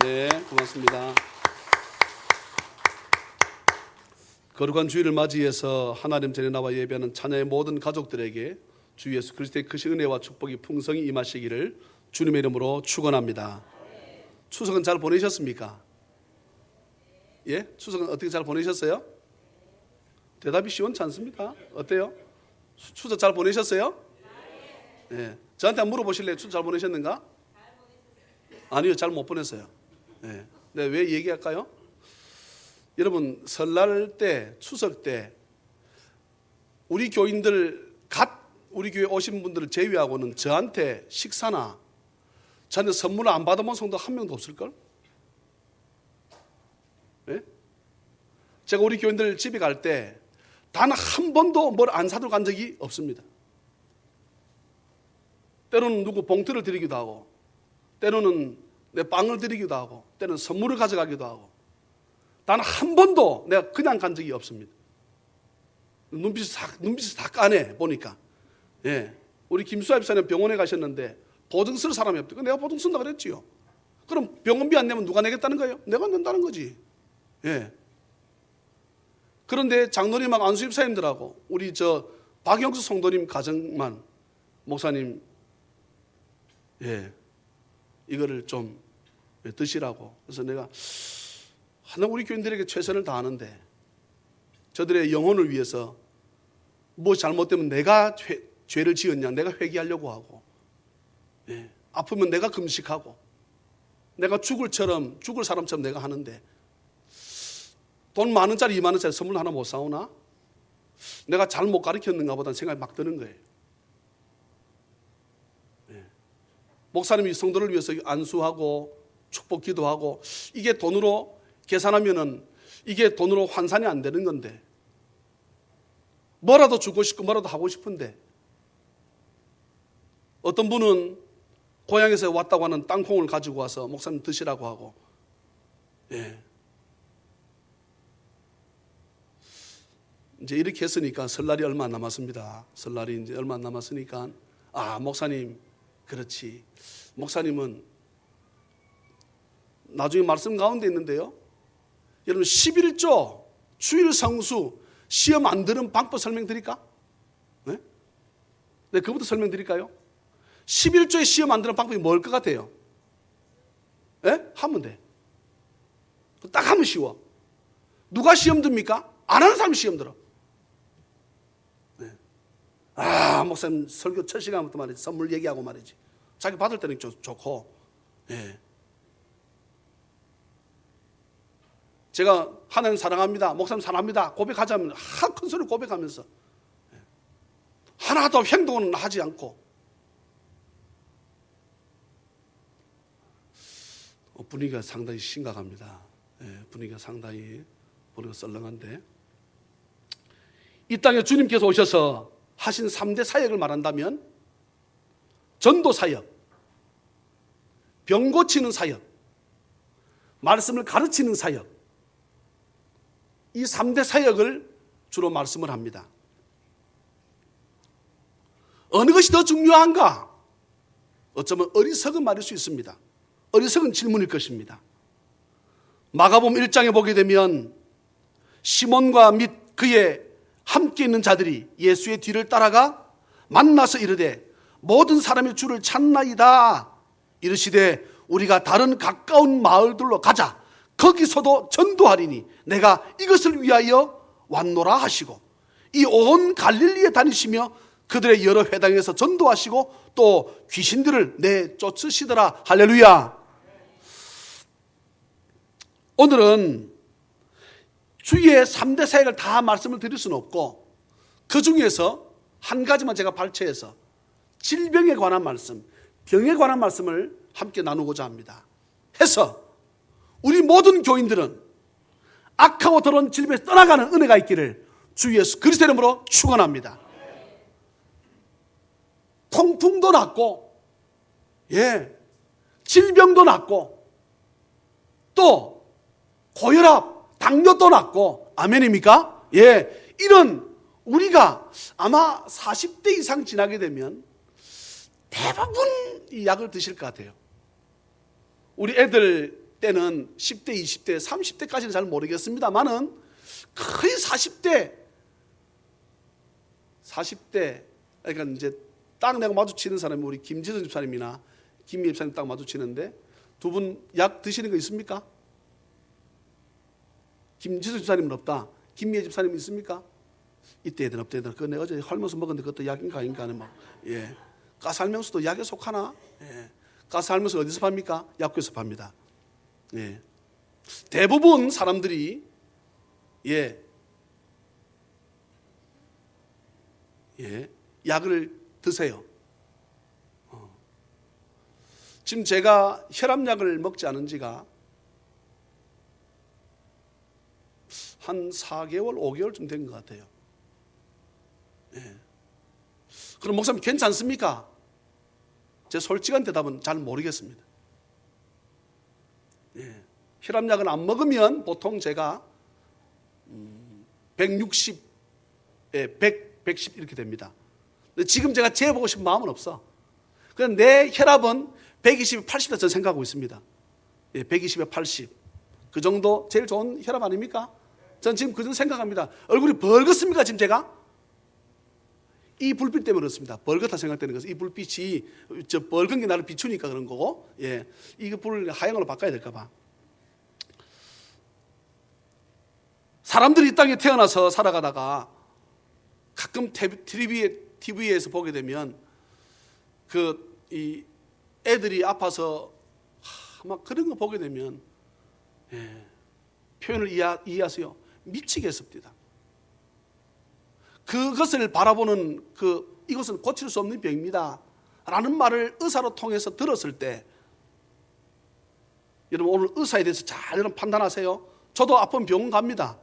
네, 고맙습니다. 거룩한 주일을 맞이해서 하나님 전에 나와 예배하는 자녀의 모든 가족들에게 주 예수 그리스도의 크신 은혜와 축복이 풍성히 임하시기를 주님의 이름으로 축원합니다. 추석은 잘 보내셨습니까? 예? 추석은 어떻게 잘 보내셨어요? 대답이 시원치 않습니다. 어때요? 추석 잘 보내셨어요? 예. 저한테 한번 물어보실래요? 추석 잘 보내셨는가? 아니요, 잘 못 보냈어요. 네. 네, 왜 얘기할까요? 여러분, 설날 때, 추석 때, 우리 교인들, 우리 교회 오신 분들을 제외하고는 저한테 식사나 저한테 선물을 안 받아본 성도 한 명도 없을걸? 네? 제가 우리 교인들 집에 갈 때, 단 한 번도 뭘 안 사들고 간 적이 없습니다. 때로는 누구 봉투를 드리기도 하고, 때로는 내 빵을 드리기도 하고, 때로는 선물을 가져가기도 하고, 단 한 번도 내가 그냥 간 적이 없습니다. 눈빛이 다 까네, 보니까. 예. 우리 김수아 집사님 병원에 가셨는데, 보증 쓸 사람이 없대. 내가 보증 쓴다 그랬지요. 그럼 병원비 안 내면 누가 내겠다는 거예요? 내가 낸다는 거지. 예. 그런데 장로님하고 안수 집사님들하고, 우리 박영수 성도님 가정만, 목사님, 예. 이거를 좀 드시라고. 그래서 내가 하나 우리 교인들에게 최선을 다하는데 저들의 영혼을 위해서 뭐 잘못되면 내가 죄를 지었냐, 내가 회개하려고 하고, 예. 아프면 내가 금식하고, 내가 죽을 사람처럼 내가 하는데 돈 10,000원짜리 20,000원짜리 선물 하나 못 사오나? 내가 잘못 가르쳤는가 보다는 생각이 막 드는 거예요. 목사님이 성도를 위해서 안수하고 축복 기도하고, 이게 돈으로 계산하면은 이게 돈으로 환산이 안 되는 건데, 뭐라도 주고 싶고 뭐라도 하고 싶은데, 어떤 분은 고향에서 왔다고 하는 땅콩을 가지고 와서 목사님 드시라고 하고, 예. 이제 이렇게 했으니까 설날이 얼마 안 남았습니다. 설날이 이제 얼마 안 남았으니까, 목사님, 그렇지. 목사님은 나중에 말씀 가운데 있는데요. 여러분 11조 주일 성수 시험 안 드는 방법 설명드릴까? 네? 네, 그것부터 설명드릴까요? 11조의 시험 안 드는 방법이 뭘 것 같아요? 네? 하면 돼. 딱 하면 쉬워. 누가 시험 듭니까? 안 하는 사람이 시험 들어. 네. 목사님 설교 첫 시간부터 말이지, 선물 얘기하고 말이지. 자기 받을 때는 좋고, 예. 제가 하나님 사랑합니다, 목사님 사랑합니다 고백하자면 큰 소리 고백하면서, 예. 하나도 행동은 하지 않고, 분위기가 상당히 심각합니다. 예, 분위기가 상당히 썰렁한데, 이 땅에 주님께서 오셔서 하신 3대 사역을 말한다면, 전도 사역, 병 고치는 사역, 말씀을 가르치는 사역, 이 3대 사역을 주로 말씀을 합니다. 어느 것이 더 중요한가? 어쩌면 어리석은 말일 수 있습니다. 어리석은 질문일 것입니다. 마가복음 1장에 보게 되면 시몬과 및 그의 함께 있는 자들이 예수의 뒤를 따라가 만나서 이르되 모든 사람이 주를 찾나이다. 이르시되 우리가 다른 가까운 마을들로 가자. 거기서도 전도하리니 내가 이것을 위하여 왔노라 하시고, 이 온 갈릴리에 다니시며 그들의 여러 회당에서 전도하시고 또 귀신들을 내쫓으시더라. 할렐루야. 오늘은 주의 3대 사역을 다 말씀을 드릴 수는 없고, 그 중에서 한 가지만 제가 발췌해서 질병에 관한 말씀, 병에 관한 말씀을 함께 나누고자 합니다. 해서 우리 모든 교인들은 악하고 더러운 질병에서 떠나가는 은혜가 있기를 주 예수 그리스도의 이름으로 축원합니다. 통풍도 낫고, 예, 질병도 낫고, 또 고혈압, 당뇨도 낫고, 아멘입니까? 예, 이런 우리가 아마 40대 이상 지나게 되면 대부분 이 약을 드실 것 같아요. 우리 애들 때는 10대, 20대, 30대까지는 잘 모르겠습니다만은 거의 40대, 그러니까 이제 딱 내가 마주치는 사람이 우리 김지선 집사님이나 김미 집사님 딱 마주치는데, 두 분 약 드시는 거 있습니까? 김지선 집사님은 없다. 김미 집사님 있습니까? 이때 애들 없다. 그거 내가 어제 헐면서 먹었는데 그것도 약인가 아닌가 하는 막. 예. 가스알명수도 약에 속하나? 예. 가스알명수 어디서 팝니까? 약국에서 팝니다. 예. 대부분 사람들이 약을 드세요. 지금 제가 혈압약을 먹지 않은 지가 한 4개월, 5개월쯤 된 것 같아요. 예. 그럼 목사님 괜찮습니까? 제 솔직한 대답은 잘 모르겠습니다. 예. 혈압약을 안 먹으면 보통 제가 160, 100, 110 이렇게 됩니다. 근데 지금 제가 재보고 싶은 마음은 없어. 그런데 내 혈압은 120에 80다 저는 생각하고 있습니다. 예, 120에 80. 그 정도 제일 좋은 혈압 아닙니까? 전 지금 그 정도 생각합니다. 얼굴이 벌겋습니까 지금 제가? 이 불빛 때문에 그렇습니다. 벌겋다 생각되는 것은 이 불빛이 저 벌겋게 나를 비추니까 그런 거고, 예, 이거 불을 하얀 걸로 바꿔야 될까 봐. 사람들이 이 땅에 태어나서 살아가다가 가끔 TV에서 보게 되면 이 애들이 아파서 막 그런 거 보게 되면 표현을 이해하세요. 미치겠습니다. 그것을 바라보는 이것은 고칠 수 없는 병입니다 라는 말을 의사로 통해서 들었을 때, 여러분 오늘 의사에 대해서 잘 여러분 판단하세요. 저도 아픈 병원 갑니다.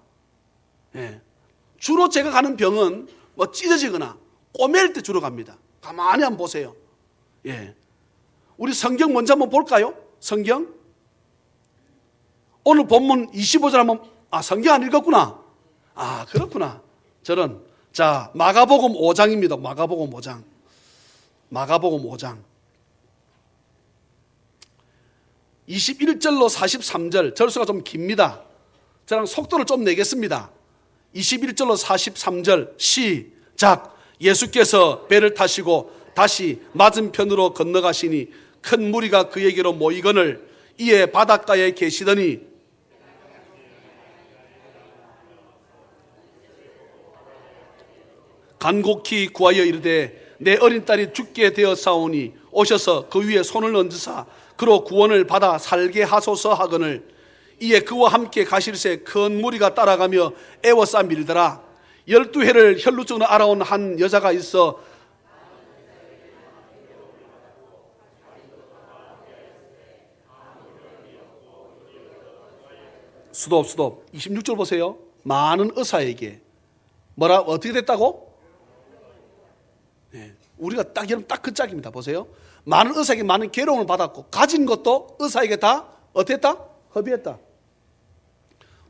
예. 주로 제가 가는 병은 뭐 찢어지거나 꼬맬 때 주로 갑니다. 가만히 한번 보세요. 예. 우리 성경 먼저 한번 볼까요? 성경 오늘 본문 25절 한번, 성경 안 읽었구나. 그렇구나. 자, 마가복음 5장입니다. 마가복음 5장. 마가복음 5장 21절로 43절, 절수가 좀 깁니다. 저랑 속도를 좀 내겠습니다. 21절로 43절 시작. 예수께서 배를 타시고 다시 맞은편으로 건너가시니 큰 무리가 그에게로 모이거늘 이에 바닷가에 계시더니 간곡히 구하여 이르되 내 어린 딸이 죽게 되었사오니 오셔서 그 위에 손을 얹으사 그로 구원을 받아 살게 하소서 하거늘 이에 그와 함께 가실새 큰 무리가 따라가며 애워싸 밀더라. 12해를 혈루증으로 알아온 한 여자가 있어 수도 26절 보세요. 많은 의사에게 어떻게 됐다고? 네, 우리가 딱 그 짝입니다. 보세요. 많은 의사에게 많은 괴로움을 받았고 가진 것도 의사에게 다 어떻게 했다? 허비했다.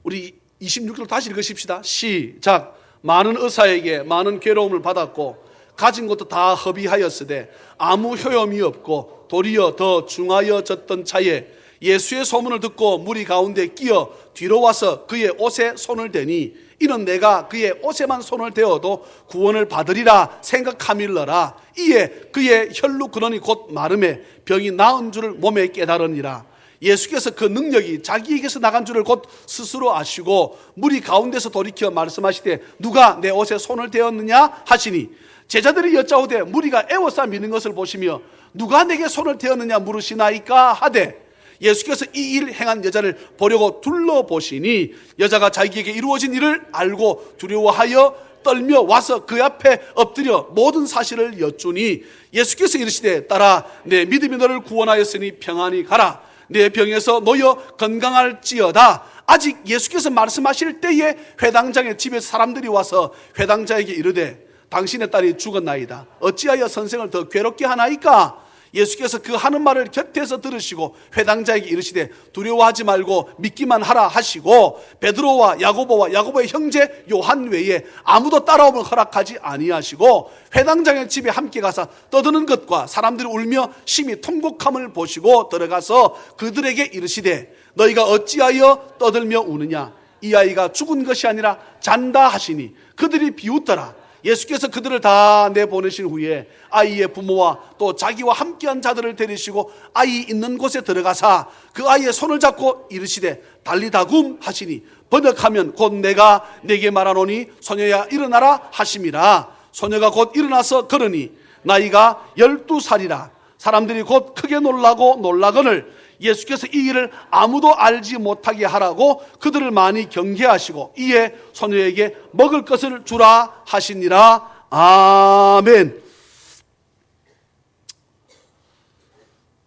우리 26절 다시 읽으십시다. 시작. 많은 의사에게 많은 괴로움을 받았고 가진 것도 다 허비하였으되 아무 효용이 없고 도리어 더 중하여졌던 차에 예수의 소문을 듣고 무리 가운데 끼어 뒤로 와서 그의 옷에 손을 대니 이는 내가 그의 옷에만 손을 대어도 구원을 받으리라 생각함일러라. 이에 그의 혈루 근원이 곧 마름에 병이 나은 줄을 몸에 깨달으니라. 예수께서 그 능력이 자기에게서 나간 줄을 곧 스스로 아시고 무리 가운데서 돌이켜 말씀하시되 누가 내 옷에 손을 대었느냐 하시니 제자들이 여짜오되 무리가 애워싸 미는 것을 보시며 누가 내게 손을 대었느냐 물으시나이까 하되 예수께서 이 일 행한 여자를 보려고 둘러보시니 여자가 자기에게 이루어진 일을 알고 두려워하여 떨며 와서 그 앞에 엎드려 모든 사실을 여쭈니 예수께서 이르시되 딸아 내 믿음이 너를 구원하였으니 평안히 가라. 내 병에서 놓여 건강할지어다. 아직 예수께서 말씀하실 때에 회당장의 집에 사람들이 와서 회당자에게 이르되 당신의 딸이 죽었나이다. 어찌하여 선생을 더 괴롭게 하나이까? 예수께서 그 하는 말을 곁에서 들으시고 회당자에게 이르시되 두려워하지 말고 믿기만 하라 하시고 베드로와 야고보와 야고보의 형제 요한 외에 아무도 따라오면 허락하지 아니하시고 회당장의 집에 함께 가서 떠드는 것과 사람들이 울며 심히 통곡함을 보시고 들어가서 그들에게 이르시되 너희가 어찌하여 떠들며 우느냐 이 아이가 죽은 것이 아니라 잔다 하시니 그들이 비웃더라. 예수께서 그들을 다 내보내신 후에 아이의 부모와 또 자기와 함께한 자들을 데리시고 아이 있는 곳에 들어가사 그 아이의 손을 잡고 이르시되 달리다굼 하시니 번역하면 곧 내가 네게 말하노니 소녀야 일어나라 하심이라. 소녀가 곧 일어나서 걸으니 나이가 12살이라. 사람들이 곧 크게 놀라고 놀라거늘 예수께서 이 일을 아무도 알지 못하게 하라고 그들을 많이 경계하시고 이에 소녀에게 먹을 것을 주라 하시니라. 아멘.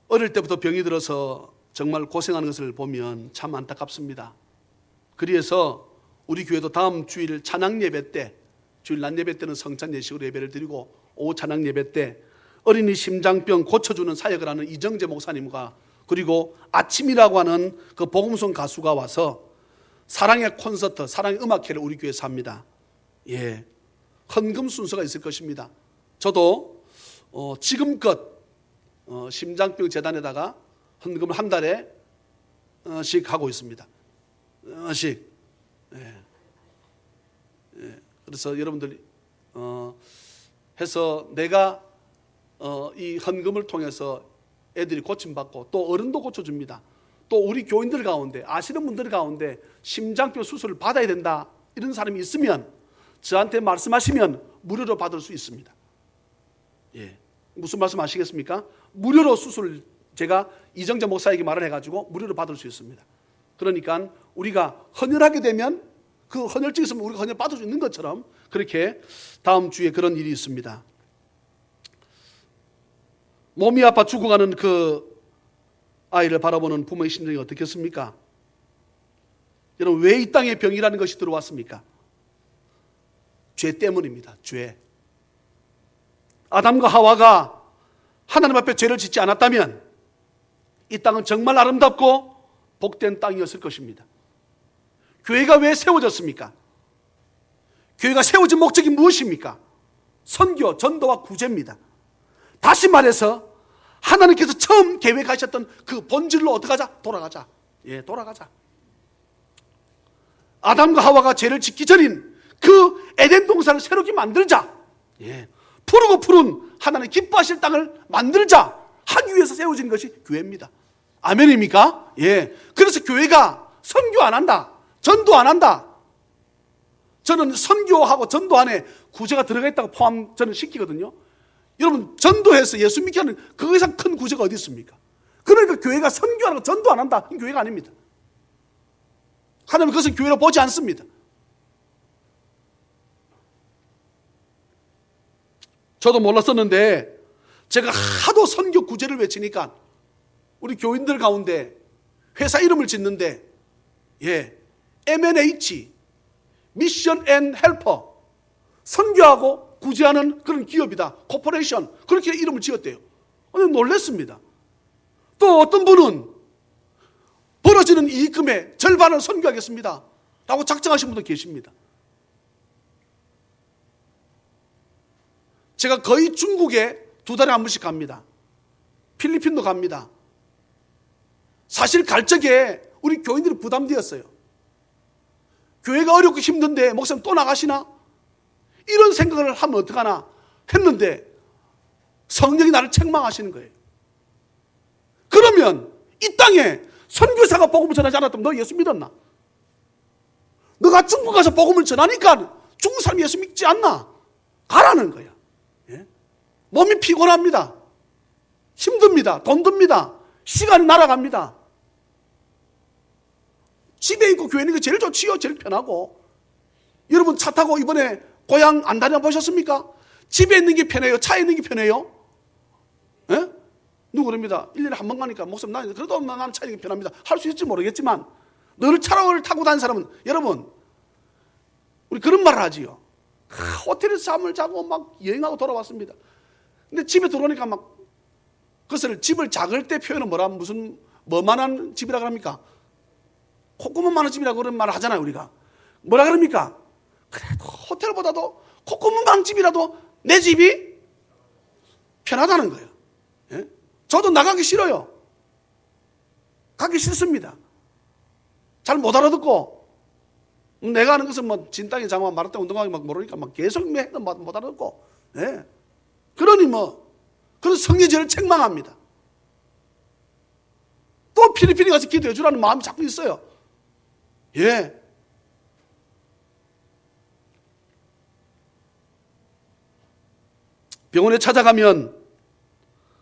어릴 때부터 병이 들어서 정말 고생하는 것을 보면 참 안타깝습니다. 그래서 우리 교회도 다음 주일 찬양 예배 때, 주일 낮 예배 때는 성찬 예식으로 예배를 드리고 오후 찬양 예배 때 어린이 심장병 고쳐주는 사역을 하는 이정재 목사님과 그리고 아침이라고 하는 그 복음송 가수가 와서 사랑의 콘서트, 사랑의 음악회를 우리 교회에서 합니다. 예, 헌금 순서가 있을 것입니다. 저도 지금껏 심장병 재단에다가 헌금을 한 달에 씩 하고 있습니다. 씩. 예. 예. 그래서 여러분들이 해서 내가 이 헌금을 통해서 애들이 고침받고 또 어른도 고쳐줍니다. 또 우리 교인들 가운데 아시는 분들 가운데 심장병 수술을 받아야 된다 이런 사람이 있으면 저한테 말씀하시면 무료로 받을 수 있습니다. 예, 무슨 말씀 아시겠습니까? 무료로 수술을 제가 이정재 목사에게 말을 해가지고 무료로 받을 수 있습니다. 그러니까 우리가 헌혈하게 되면 그 헌혈증 있으면 우리가 헌혈 받을 수 있는 것처럼 그렇게 다음 주에 그런 일이 있습니다. 몸이 아파 죽어가는 그 아이를 바라보는 부모의 심정이 어떻겠습니까? 여러분, 왜 이 땅에 병이라는 것이 들어왔습니까? 죄 때문입니다. 죄. 아담과 하와가 하나님 앞에 죄를 짓지 않았다면 이 땅은 정말 아름답고 복된 땅이었을 것입니다. 교회가 왜 세워졌습니까? 교회가 세워진 목적이 무엇입니까? 선교, 전도와 구제입니다. 다시 말해서 하나님께서 처음 계획하셨던 그 본질로 어떻게 하자? 돌아가자. 예, 돌아가자. 아담과 하와가 죄를 짓기 전인 그 에덴 동산을 새롭게 만들자. 예, 푸르고 푸른 하나님 기뻐하실 땅을 만들자 하기 위해서 세워진 것이 교회입니다. 아멘입니까? 예. 그래서 교회가 선교 안 한다, 전도 안 한다. 저는 선교하고 전도 안에 구제가 들어가 있다고 저는 시키거든요. 여러분, 전도해서 예수 믿게 하는 그 이상 큰 구제가 어디 있습니까? 그러니까 교회가 선교하고 전도 안 한다, 이건 교회가 아닙니다. 하나님은 그것을 교회로 보지 않습니다. 저도 몰랐었는데 제가 하도 선교 구제를 외치니까 우리 교인들 가운데 회사 이름을 짓는데 M&H 미션 앤 헬퍼, 선교하고 구제하는 그런 기업이다, 코퍼레이션, 그렇게 이름을 지었대요. 놀랐습니다. 또 어떤 분은 벌어지는 이익금의 절반을 선교하겠습니다 라고 작정하신 분도 계십니다. 제가 거의 중국에 2달에 한 번씩 갑니다. 필리핀도 갑니다. 사실 갈 적에 우리 교인들이 부담되었어요. 교회가 어렵고 힘든데 목사님 또 나가시나? 이런 생각을 하면 어떡하나 했는데 성령이 나를 책망하시는 거예요. 그러면 이 땅에 선교사가 복음을 전하지 않았다면 너 예수 믿었나? 너가 중국 가서 복음을 전하니까 중국 사람이 예수 믿지 않나? 가라는 거야. 예? 몸이 피곤합니다. 힘듭니다. 돈 듭니다. 시간이 날아갑니다. 집에 있고 교회 있는 게 제일 좋지요. 제일 편하고. 여러분, 차 타고 이번에 고향 안 다녀보셨습니까? 집에 있는 게 편해요? 차에 있는 게 편해요? 예? 누구 그럽니다. 1년에 한 번 가니까 목사님 나는 그래도 나는 차에 있는 게 편합니다. 할 수 있을지 모르겠지만 늘 차를 타고 다니는 사람은, 여러분, 우리 그런 말을 하지요. 호텔에서 잠을 자고 막 여행하고 돌아왔습니다. 근데 집에 들어오니까 막 그것을 집을 작을 때 표현은 무슨 뭐만한 집이라고 합니까? 콧구멍만한 집이라고 그런 말을 하잖아요. 우리가 뭐라 그럽니까? 그래도 호텔보다도 콧구멍만한 집이라도 내 집이 편하다는 거예요. 예? 저도 나가기 싫어요. 가기 싫습니다. 잘 못 알아듣고 내가 하는 것은 뭐 진땅에 장마 마라떼 운동하기 막 모르니까 막 계속 해도 못 알아듣고 예? 그러니 그런 성례제를 책망합니다. 또 필리핀에 가서 기도해 주라는 마음이 자꾸 있어요. 예. 병원에 찾아가면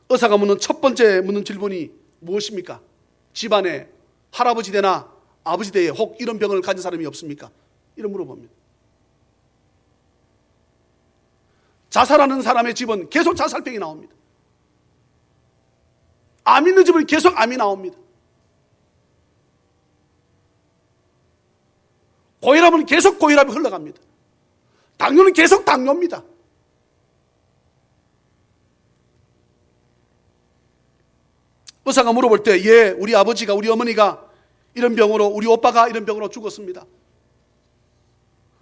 의사가 묻는 첫 번째 묻는 질문이 무엇입니까? 집안에 할아버지 되나 아버지 되에 혹 이런 병을 가진 사람이 없습니까? 이런 물어봅니다. 자살하는 사람의 집은 계속 자살병이 나옵니다. 암 있는 집은 계속 암이 나옵니다. 고혈압은 계속 고혈압이 흘러갑니다. 당뇨는 계속 당뇨입니다. 의사가 물어볼 때, 예, 우리 아버지가, 우리 어머니가 이런 병으로, 우리 오빠가 이런 병으로 죽었습니다.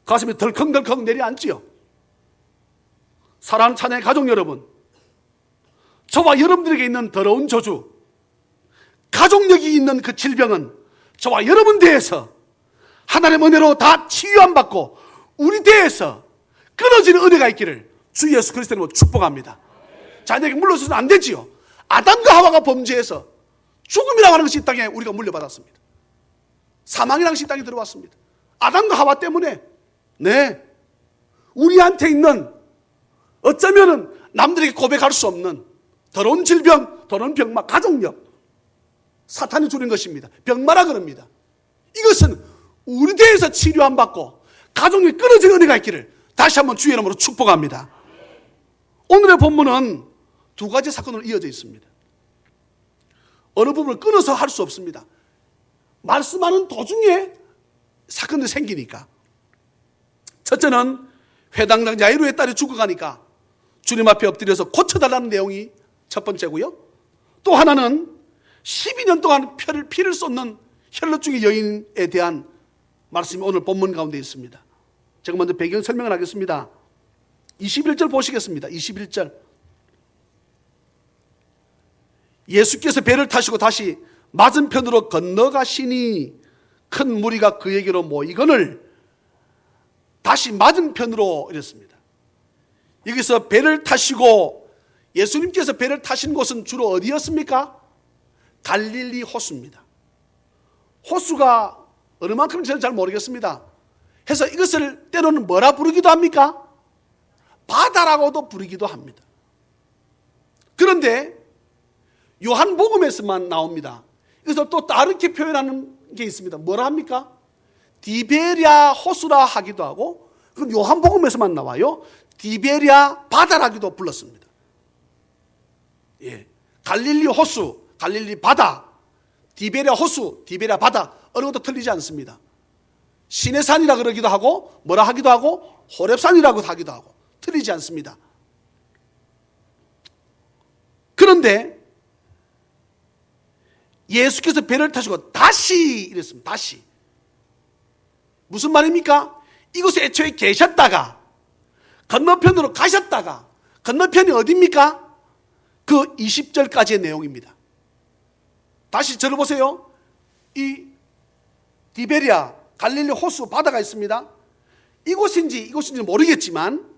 가슴이 덜컹덜컹 내려앉지요. 사랑하는 찬양의 가족 여러분, 저와 여러분들에게 있는 더러운 저주, 가족력이 있는 그 질병은 저와 여러분 대해서 하나님의 은혜로 다 치유함 받고 우리 대해서 끊어지는 은혜가 있기를 주 예수 그리스도로 축복합니다. 자녀에게 물러서는 안 되지요. 아담과 하와가 범죄해서 죽음이라고 하는 것이 이 땅에 우리가 물려받았습니다. 사망이라는 것이 이 땅에 들어왔습니다. 아담과 하와 때문에 우리한테 있는 어쩌면은 남들에게 고백할 수 없는 더러운 질병, 더러운 병마, 가족력, 사탄이 주는 것입니다. 병마라 그럽니다. 이것은 우리 대해서 치료 안 받고 가족력이 끊어진 은혜가 있기를 다시 한번 주의 이름으로 축복합니다. 오늘의 본문은 두 가지 사건으로 이어져 있습니다. 어느 부분을 끊어서 할 수 없습니다. 말씀하는 도중에 사건이 생기니까. 첫째는 회당장 야이로의 딸이 죽어가니까 주님 앞에 엎드려서 고쳐달라는 내용이 첫 번째고요. 또 하나는 12년 동안 피를 쏟는 혈루증의 여인에 대한 말씀이 오늘 본문 가운데 있습니다. 제가 먼저 배경 설명을 하겠습니다. 21절 보시겠습니다. 21절. 예수께서 배를 타시고 다시 맞은편으로 건너가시니 큰 무리가 그에게로 모이거늘 다시 맞은편으로 이랬습니다. 여기서 배를 타시고 예수님께서 배를 타신 곳은 주로 어디였습니까? 갈릴리 호수입니다. 호수가 어느 만큼 저는 잘 모르겠습니다. 해서 이것을 때로는 뭐라 부르기도 합니까? 바다라고도 부르기도 합니다. 그런데 요한복음에서만 나옵니다. 그래서 또 다르게 표현하는 게 있습니다. 뭐라 합니까? 디베랴 호수라 하기도 하고, 그럼 요한복음에서만 나와요. 디베랴 바다라기도 불렀습니다. 예, 갈릴리 호수, 갈릴리 바다, 디베랴 호수, 디베랴 바다 어느 것도 틀리지 않습니다. 시내산이라 그러기도 하고 뭐라 하기도 하고 호렙산이라고 하기도 하고 틀리지 않습니다. 그런데 예수께서 배를 타시고 다시 이랬습니다. 다시. 무슨 말입니까? 이곳에 애초에 계셨다가 건너편으로 가셨다가 건너편이 어디입니까? 그 20절까지의 내용입니다. 다시 저를 보세요. 이 디베랴 갈릴리 호수 바다가 있습니다. 이곳인지 모르겠지만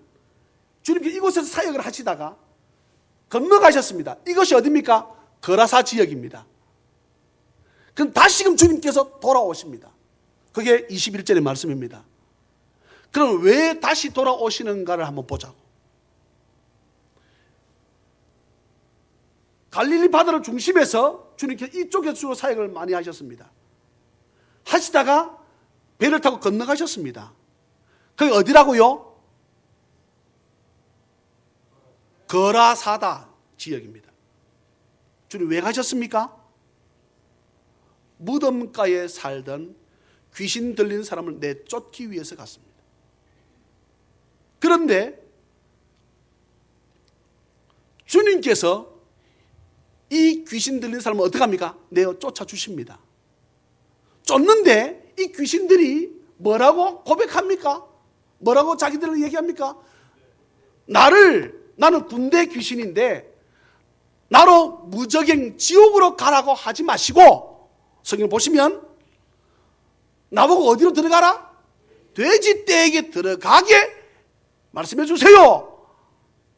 주님께서 이곳에서 사역을 하시다가 건너가셨습니다. 이것이 어디입니까? 거라사 지역입니다. 그럼 다시금 주님께서 돌아오십니다. 그게 21절의 말씀입니다. 그럼 왜 다시 돌아오시는가를 한번 보자고. 갈릴리 바다를 중심에서 주님께서 이쪽에서 주로 사역을 많이 하셨습니다. 하시다가 배를 타고 건너가셨습니다. 그게 어디라고요? 거라사다 지역입니다. 주님 왜 가셨습니까? 무덤가에 살던 귀신 들린 사람을 내쫓기 위해서 갔습니다. 그런데 주님께서 이 귀신 들린 사람은 어떻게 합니까? 내어 쫓아주십니다. 쫓는데 이 귀신들이 뭐라고 고백합니까? 뭐라고 자기들을 얘기합니까? 나는 군대 귀신인데 나로 무적행 지옥으로 가라고 하지 마시고, 성경을 보시면 나보고 어디로 들어가라? 돼지떼에게 들어가게 말씀해 주세요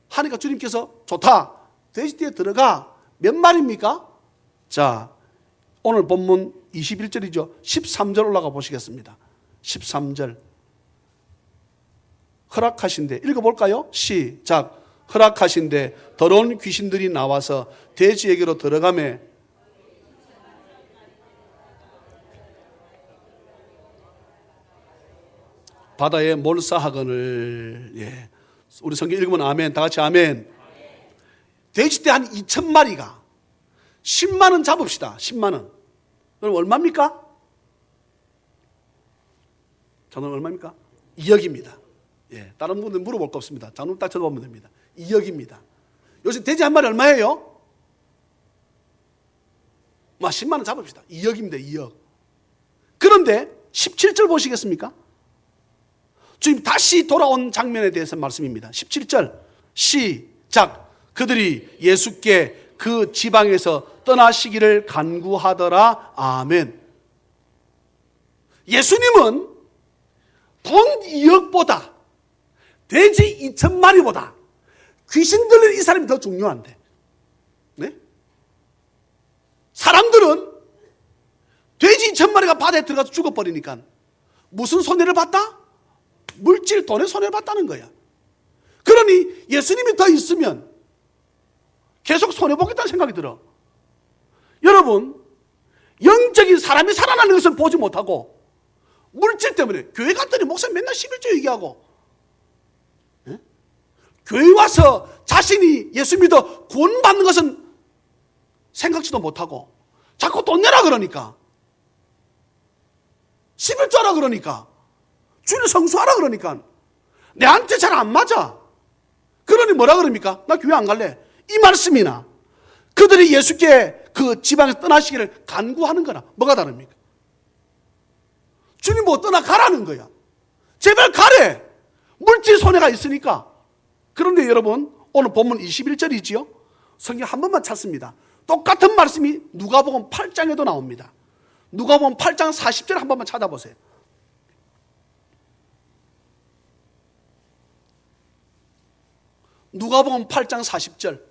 하니까 주님께서 좋다, 돼지떼에 들어가. 몇 마리입니까? 자, 오늘 본문 21절이죠 13절 올라가 보시겠습니다. 13절 허락하신대, 읽어볼까요? 시작. 허락하신대 더러운 귀신들이 나와서 돼지에게로 들어가매 바다에 몰사하거늘. 예. 우리 성경 읽으면 아멘. 다 같이 아멘. 돼지떼 한 2,000마리가 10만 원 잡읍시다. 10만 원. 그럼 얼마입니까? 저는 얼마입니까? 2억입니다. 예. 다른 분들 물어볼 거 없습니다. 장놈 딱 쳐다보면 됩니다. 2억입니다. 요새 돼지 한 마리 얼마예요? 10만 원 잡읍시다. 2억입니다. 2억. 그런데 17절 보시겠습니까? 주님 다시 돌아온 장면에 대해서 말씀입니다. 17절 시작. 그들이 예수께 그 지방에서 떠나시기를 간구하더라. 아멘. 예수님은 돈 2억보다 돼지 2,000마리보다 귀신 들린 이 사람이 더 중요한데, 네? 사람들은 돼지 2,000마리가 바다에 들어가서 죽어버리니까 무슨 손해를 봤다? 물질 돈의 손해를 봤다는 거야. 그러니 예수님이 더 있으면 계속 손해보겠다는 생각이 들어. 여러분, 영적인 사람이 살아나는 것을 보지 못하고 물질 때문에 교회 갔더니 목사님 맨날 11조 얘기하고, 네? 교회 와서 자신이 예수 믿어 구원받는 것은 생각지도 못하고 자꾸 돈 내라 그러니까, 11조 하라 그러니까, 주일 성수하라 그러니까 내한테 잘 안 맞아. 그러니 뭐라 그럽니까? 나 교회 안 갈래. 이 말씀이나 그들이 예수께 그 지방에서 떠나시기를 간구하는 거나 뭐가 다릅니까? 주님 뭐 떠나가라는 거야. 제발 가래. 물질 손해가 있으니까. 그런데 여러분, 오늘 본문 21절이지요 성경 한 번만 찾습니다. 똑같은 말씀이 누가복음 8장에도 나옵니다. 누가복음 8장 40절 한 번만 찾아보세요. 누가복음 8장 40절.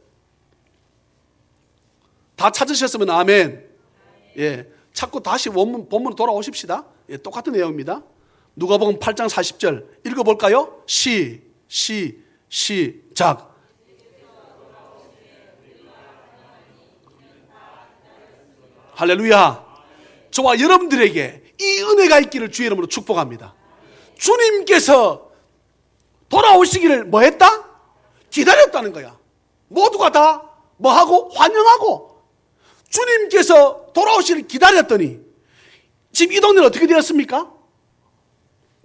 다 찾으셨으면 아멘. 예, 찾고 다시 본문으로 돌아오십시다. 예, 똑같은 내용입니다. 누가복음 8장 40절 읽어볼까요? 시작. 할렐루야. 저와 여러분들에게 이 은혜가 있기를 주의 이름으로 축복합니다. 주님께서 돌아오시기를 뭐 했다? 기다렸다는 거야. 모두가 다 뭐하고? 환영하고. 주님께서 돌아오시기를 기다렸더니 지금 이 동네는 어떻게 되었습니까?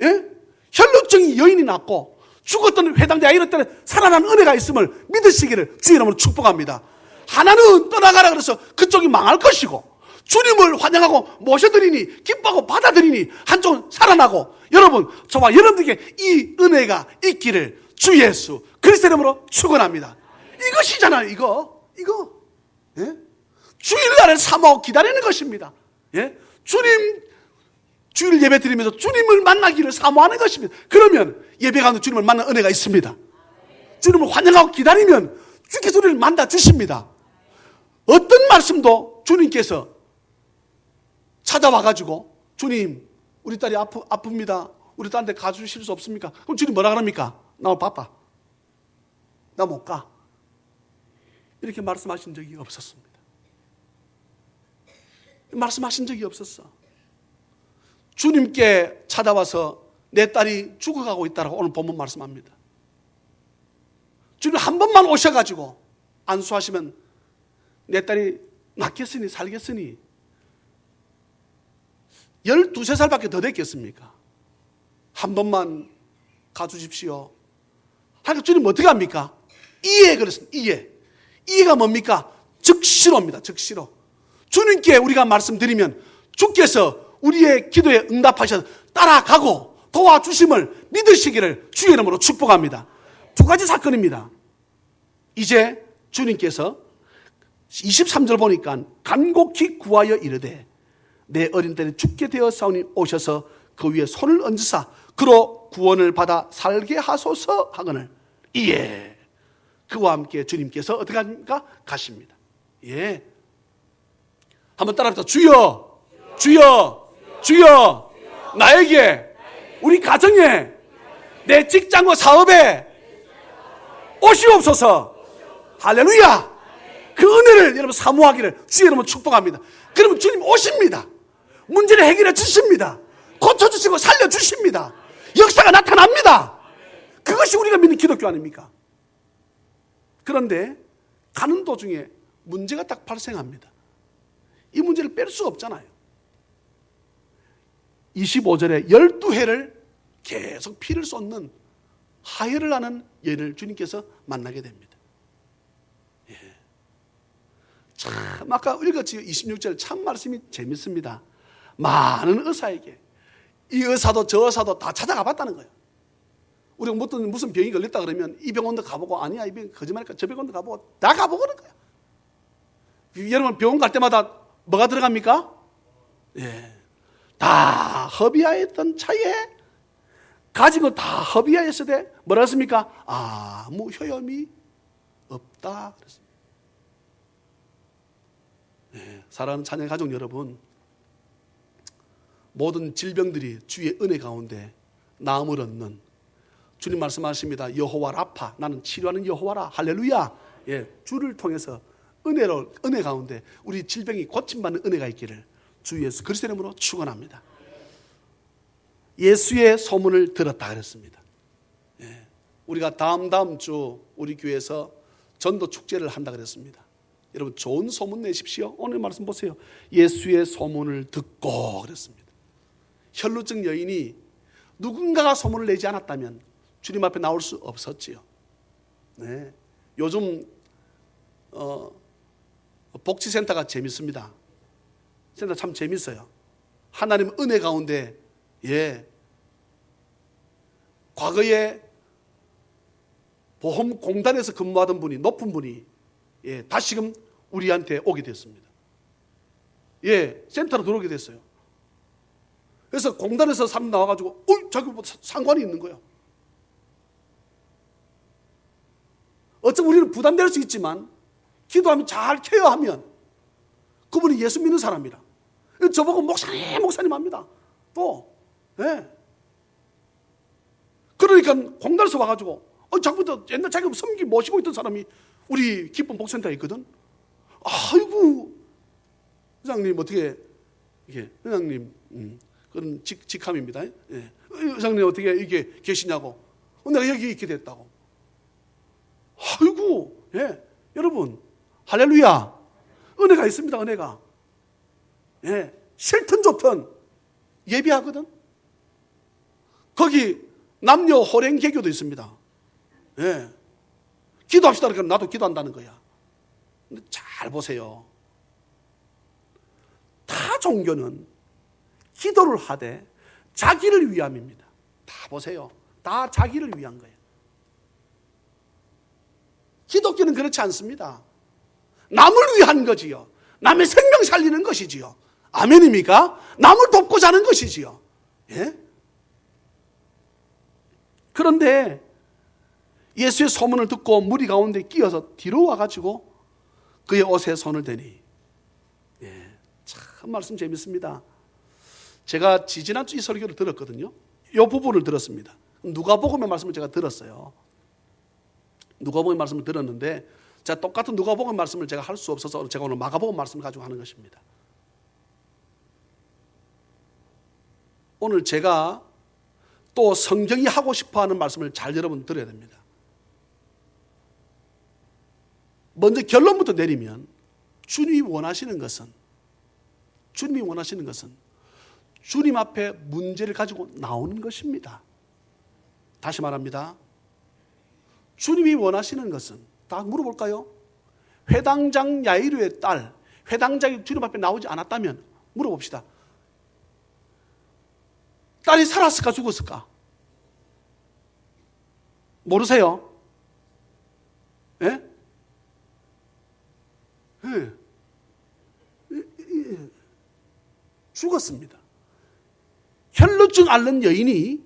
예? 혈루증이 여인이 낳고 죽었던 회당자 이럴 때는 살아난 은혜가 있음을 믿으시기를 주의 이름으로 축복합니다. 하나는 떠나가라 그래서 그쪽이 망할 것이고, 주님을 환영하고 모셔드리니 기뻐하고 받아들이니 한쪽은 살아나고. 여러분, 저와 여러분들에게 이 은혜가 있기를 주 예수 그리스도 이름으로 축원합니다. 이것이잖아요. 이거 예? 주일날을 사모하고 기다리는 것입니다. 예? 주일 예배 드리면서 주님을 만나기를 사모하는 것입니다. 그러면 예배 가운데 주님을 만난 은혜가 있습니다. 주님을 환영하고 기다리면 주께서 우리를 만나 주십니다. 어떤 말씀도 주님께서 찾아와가지고, 주님 우리 딸이 아픕니다. 우리 딸한테 가주실 수 없습니까? 그럼 주님 뭐라 그럽니까? 나 오늘 바빠, 나 못 가, 이렇게 말씀하신 적이 없었습니다. 말씀하신 적이 없었어. 주님께 찾아와서 내 딸이 죽어가고 있다라고 오늘 본문 말씀합니다. 주님 한 번만 오셔가지고 안수하시면 내 딸이 낫겠으니 살겠으니 12~13살밖에 더 됐겠습니까? 한 번만 가주십시오. 하니까 주님 어떻게 합니까? 이해 그랬습니다. 이해가 뭡니까? 즉시로입니다. 즉시로. 주님께 우리가 말씀드리면 주께서 우리의 기도에 응답하셔서 따라가고 도와주심을 믿으시기를 주의 이름으로 축복합니다. 두 가지 사건입니다. 이제 주님께서 23절 보니까 간곡히 구하여 이르되 내 어린 때에 죽게 되었사오니 오셔서 그 위에 손을 얹으사 그로 구원을 받아 살게 하소서 하거늘 이에 그와 함께 주님께서 어떻게 합니까? 가십니다. 예. 한번 따라합시다. 주여, 주여, 주여, 나에게, 우리 가정에, 내 직장과 사업에 오시옵소서. 할렐루야. 그 은혜를 여러분 사모하기를 주의 이름으로 축복합니다. 그러면 주님 오십니다. 문제를 해결해 주십니다. 고쳐주시고 살려주십니다. 역사가 나타납니다. 그것이 우리가 믿는 기독교 아닙니까? 그런데 가는 도중에 문제가 딱 발생합니다. 이 문제를 뺄 수 없잖아요. 25절에 12해를 계속 피를 쏟는 하혈을 하는 여인을 주님께서 만나게 됩니다. 예. 참 아까 읽었지요. 26절 참 말씀이 재밌습니다. 많은 의사에게 이 의사도 저 의사도 다 찾아가 봤다는 거예요. 우리가 무슨 병이 걸렸다 그러면 이 병원도 가보고 아니야 이 병 거짓말이니까 저 병원도 가보고 다 가보고 그런 거야. 여러분 병원 갈 때마다 뭐가 들어갑니까? 예. 다 허비하였던 차에 가지고 다 허비하였을 때 뭐라 했습니까? 아무 효험이 없다 그랬습니다. 예. 사랑하는 자녀 가족 여러분, 모든 질병들이 주의 은혜 가운데 나음을 얻는 주님 말씀하십니다. 여호와 라파, 나는 치료하는 여호와라. 할렐루야. 예, 주를 통해서 은혜 가운데 우리 질병이 고침받는 은혜가 있기를 주 예수 그리스도의 이름으로 축원합니다. 예수의 소문을 들었다 그랬습니다. 예, 우리가 다음 주 우리 교회에서 전도 축제를 한다 그랬습니다. 여러분 좋은 소문 내십시오. 오늘 말씀 보세요. 예수의 소문을 듣고 그랬습니다. 혈루증 여인이 누군가가 소문을 내지 않았다면 주님 앞에 나올 수 없었지요. 네. 요즘 복지센터가 재밌습니다. 센터 참 재밌어요. 하나님 은혜 가운데 과거에 보험공단에서 근무하던 분이 높은 분이 다시금 우리한테 오게 됐습니다. 센터로 들어오게 됐어요. 그래서 공단에서 사람 나와가지고 자기 뭐 상관이 있는 거예요. 어쩌면 우리는 부담될 수 있지만 기도하면 잘 케어하면 그분이 예수 믿는 사람이라 저보고 목사님 합니다. 또 그러니까 공단에서 와가지고 자기부터 옛날 자기가 섬기 모시고 있던 사람이 우리 기쁨 복센터에 있거든. 아이고 회장님 어떻게 이게 회장님 그런 직함입니다. 회장님 어떻게 이게 계시냐고. 내가 여기 있게 됐다고. 아이고 여러분 할렐루야. 은혜가 있습니다. 은혜가. 싫든 좋든 예비하거든. 거기 남녀 호랭 개교도 있습니다. 기도합시다 그러니까 나도 기도한다는 거야. 근데 잘 보세요. 타 종교는 기도를 하되 자기를 위함입니다. 다 보세요. 다 자기를 위한 거예요. 기독교는 그렇지 않습니다. 남을 위한 거지요. 남의 생명 살리는 것이지요. 아멘입니까? 남을 돕고자 하는 것이지요. 그런데 예수의 소문을 듣고 무리 가운데 끼어서 뒤로 와가지고 그의 옷에 손을 대니 참 말씀 재밌습니다. 제가 지지난주 이 설교를 들었거든요. 이 부분을 들었습니다. 누가복음의 말씀을 제가 들었어요. 누가복음의 말씀을 들었는데 제가 똑같은 누가복음의 말씀을 제가 할 수 없어서 제가 오늘 마가복음 말씀을 가지고 하는 것입니다. 오늘 제가 또 성경이 하고 싶어하는 말씀을 잘 여러분 들어야 됩니다. 먼저 결론부터 내리면 주님이 원하시는 것은 주님 앞에 문제를 가지고 나오는 것입니다. 다시 말합니다. 주님이 원하시는 것은 다 물어볼까요? 회당장 야이루의 딸, 회당장이 주님 앞에 나오지 않았다면 물어봅시다. 딸이 살았을까 죽었을까? 모르세요? 예? 예. 죽었습니다. 혈루증 앓는 여인이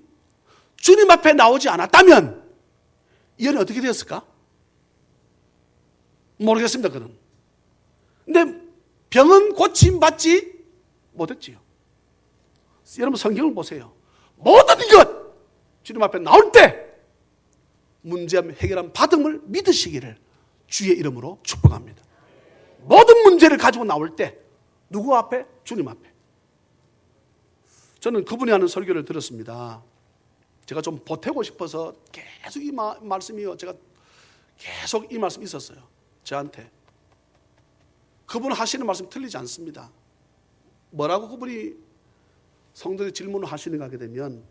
주님 앞에 나오지 않았다면 이 여인은 어떻게 되었을까? 모르겠습니다. 그는. 근데 병은 고침받지 못했지요. 여러분 성경을 보세요. 모든 것 주님 앞에 나올 때 문제 해결한 받음을 믿으시기를 주의 이름으로 축복합니다. 모든 문제를 가지고 나올 때 누구 앞에? 주님 앞에. 저는 그분이 하는 설교를 들었습니다. 제가 좀 보태고 싶어서 계속 이 말씀이요. 제가 계속 이 말씀이 있었어요. 저한테. 그분 하시는 말씀 틀리지 않습니다. 뭐라고 그분이 성도들이 질문을 하시는가 하게 되면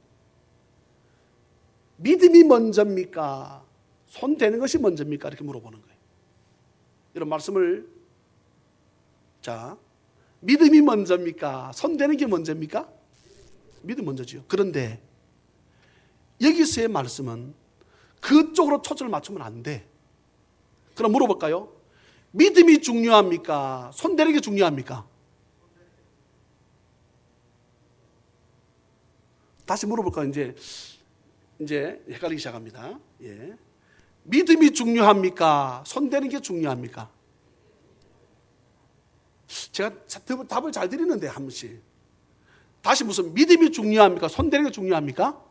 믿음이 먼저입니까? 손 대는 것이 먼저입니까? 이렇게 물어보는 거예요. 이런 말씀을 자, 믿음이 먼저입니까? 손 대는 게 먼저입니까? 믿음 먼저지요. 그런데 여기서의 말씀은 그쪽으로 초점을 맞추면 안 돼. 그럼 물어볼까요? 믿음이 중요합니까? 손 대는 게 중요합니까? 다시 물어볼까요? 이제 헷갈리기 시작합니다. 예. 믿음이 중요합니까? 손 대는 게 중요합니까? 제가 답을 잘 드리는데 한 번씩. 다시 무슨 믿음이 중요합니까? 손 대는 게 중요합니까?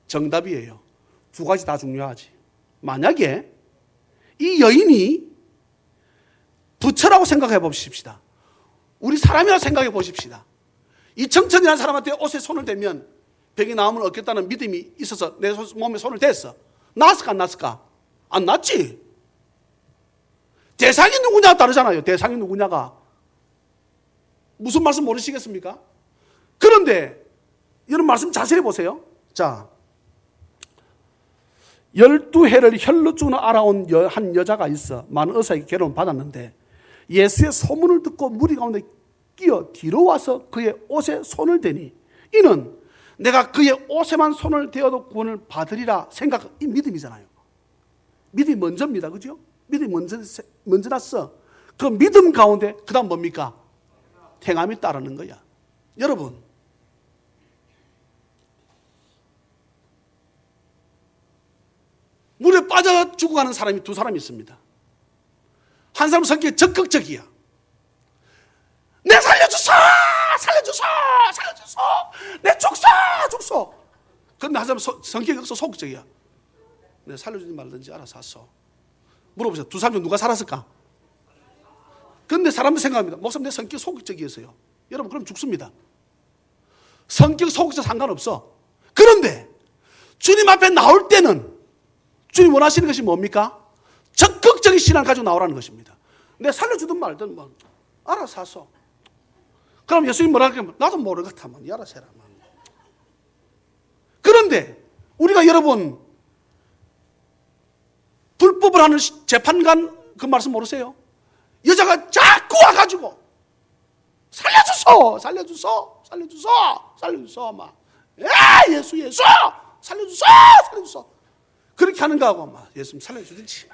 정답이에요. 두 가지 다 중요하지. 만약에 이 여인이 부처라고 생각해 보십시다. 우리 사람이라고 생각해 보십시다. 이 청천이라는 사람한테 옷에 손을 대면 병이 나으면 얻겠다는 믿음이 있어서 내 몸에 손을 댔어. 나았을까 안 나았을까? 안 나았지. 대상이 누구냐가 다르잖아요. 대상이 누구냐가. 무슨 말씀 모르시겠습니까? 그런데 이런 말씀 자세히 보세요. 자, 12해를 혈루증으로 알아온 한 여자가 있어 많은 의사에게 괴로움을 받았는데 예수의 소문을 듣고 무리 가운데 끼어 뒤로 와서 그의 옷에 손을 대니 이는 내가 그의 옷에만 손을 대어도 구원을 받으리라 생각, 이 믿음이잖아요. 믿음이 먼저입니다. 그죠? 믿음이 먼저 났어. 그 믿음 가운데 그 다음 뭡니까? 행함이 따르는 거야. 여러분, 물에 빠져 죽어가는 사람이 두 사람이 있습니다. 한 사람은 성격이 적극적이야. 내 살려주소! 살려주소! 살려주소! 내 죽소! 그런데 한 사람은 성격이 없어 소극적이야. 내 살려주지 말든지 알아서 하소. 물어보세요. 두 사람 중 누가 살았을까? 그런데 사람들 생각합니다. 목사님 내 성격이 소극적이었어요. 여러분 그럼 죽습니다. 성격 소극적 상관없어. 그런데 주님 앞에 나올 때는 주님 원하시는 것이 뭡니까? 적극적인 신앙을 가지고 나오라는 것입니다. 내 살려주든 말든 뭐 알아서 하소. 그럼 예수님 뭐라 하면 나도 모르겠다면 알아서 해라. 그런데 우리가 여러분 불법을 하는 재판관 그 말씀 모르세요? 여자가 자꾸 와가지고 살려주소 막 예수 살려주소 그렇게 하는 거하고 막 예수님 살려주든지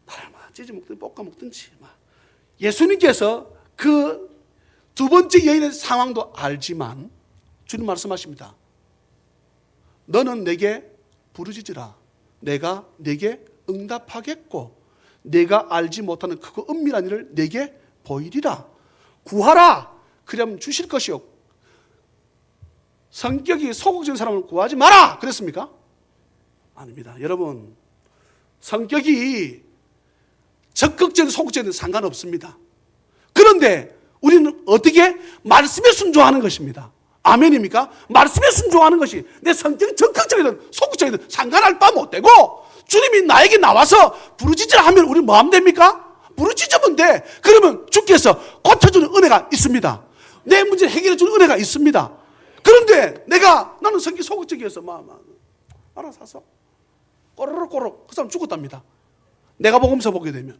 나를 막 찢어 먹든지 볶아 먹든지 막 예수님께서 그 두 번째 여인의 상황도 알지만 주님 말씀하십니다. 너는 내게 부르짖으라. 내가 내게 응답하겠고 내가 알지 못하는 크고 은밀한 일을 내게 보이리라. 구하라. 그러면 주실 것이요. 성격이 소극적인 사람을 구하지 마라. 그랬습니까? 아닙니다. 여러분, 성격이 적극적인 소극적인 상관없습니다. 그런데 우리는 어떻게? 말씀에 순종하는 것입니다. 아멘입니까? 말씀에 순종하는 것이 내 성격이 적극적이든 소극적이든 상관할 바 못되고 주님이 나에게 나와서 부르짖으라 하면 우리는 뭐 하면 됩니까? 부르짖으면 돼. 그러면 주께서 고쳐주는 은혜가 있습니다. 내 문제 해결해주는 은혜가 있습니다. 그런데 나는 성격이 소극적이어서 알아서 하소. 꼬르륵 그 사람 죽었답니다. 내가 복음서 보게 되면.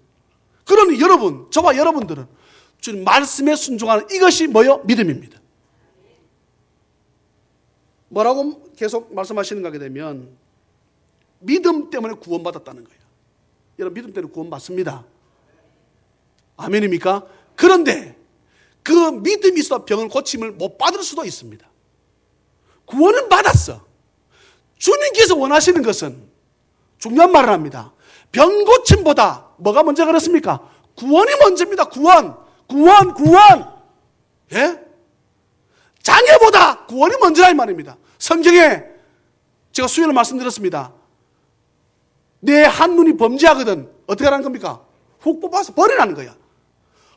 그러니 여러분, 저와 여러분들은 주님 말씀에 순종하는 이것이 뭐요? 믿음입니다. 뭐라고 계속 말씀하시는가 하게 되면 믿음 때문에 구원받았다는 거예요. 여러분 믿음 때문에 구원받습니다. 아멘입니까? 그런데 그 믿음이 있어 병을 고침을 못 받을 수도 있습니다. 구원은 받았어. 주님께서 원하시는 것은 중요한 말을 합니다. 병 고침보다 뭐가 먼저 그렇습니까? 구원이 먼저입니다. 구원. 예? 장애보다 구원이 먼저라 이 말입니다. 성경에 제가 수요일에 말씀드렸습니다. 내 한눈이 범죄하거든 어떻게 하라는 겁니까? 훅 뽑아서 버리라는 거야.